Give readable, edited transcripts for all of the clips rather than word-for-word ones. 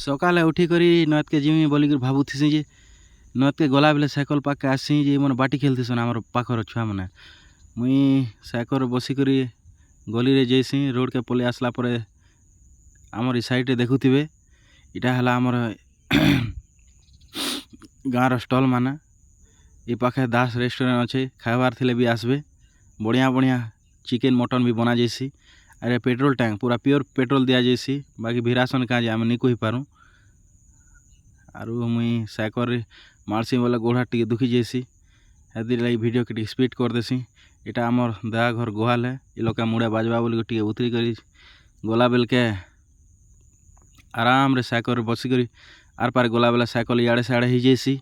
सकाले उठिकरी नद के जिमी बोलिक भावुथिसी जे नद के गला बेले साइकल पाके आसी जे मन बाटी खेलथिसन आमर पाखर छुआ मैंने मुई साइकल बसिकरी गली रे जैसी रोड के पले आसला पर आमर साइड रे देखुथिबे इटा हला आमर गाँव स्टल माना ये पाखे दास रेस्टोरेंट अच्छे खाइबार थिले भी आसबे बढ़िया बढ़िया चिकेन मटन भी बना जाइसी अरे पेट्रोल टैंक पूरा प्योर पेट्रोल दिया जाइसी बाकी भिरासन का जे आम नहीं कही पारूँ आरु मुई साइकल मारसी बोले गोड़ा टी दुखी जाइसी हेदी लगी वीडियो के स्पीड कर देसी इटा आमर दया घर गुहाल है ये लोग मुड़े बाजवा बोल टी उतरी करी गला बेल के आराम रे साइकल बसिक आर पार गला बेला साइकल इे सियाड़े हो जाइसी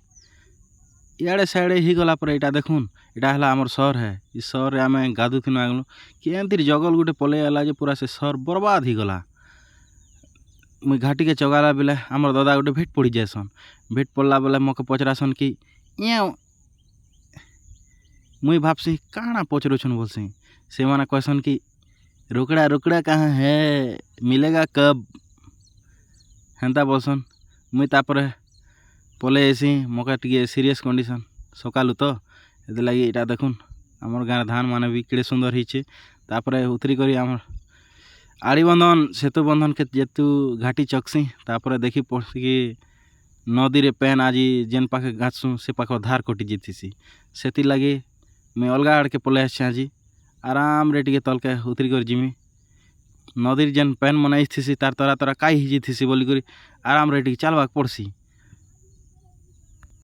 इे सियाड़े ही गला पर यहाँ देखुन इटा है आमर सहर है इस सहर आम गाधुन आगलु कि जगल गोटे पलैला जे पूरा से सहर बर्बाद ही गला मुई घाटी के चगाला बेले आमर दादा गोटे भेट पड़ी जाएसन भेट पड़ला बेले मके पचरासन कि ये मुई भाबसी काଣା पचरुछन बोलसी से माने कहसन कि रोकड़ा रोकड़ा कहाँ है मिलेगा कब हेन्ता बोलसन मुई तापर पले ऐसी मका टी सीरीयस कंडीशन सकालू तो ये लगी इटा देखुन आमर गाँव धान माने भी केड़े सुंदर होइछे तापर उतरी करी आमर आड़ीबंधन सेतु बंधन के जेतु घाटी चकसी तापर देखी पड़सी नदी रे पेन आज जेन पाखे गाछसु से पाख धार कटि जीतीसी से लगी मैं अलग आड़ के पले आसी आज आराम रे टे तल के उतरी कर जिमी नदी जेन पेन मन थी तार तरा तरा काई हिजी थी बोलिक आराम रे टे चलवाक पड़सी।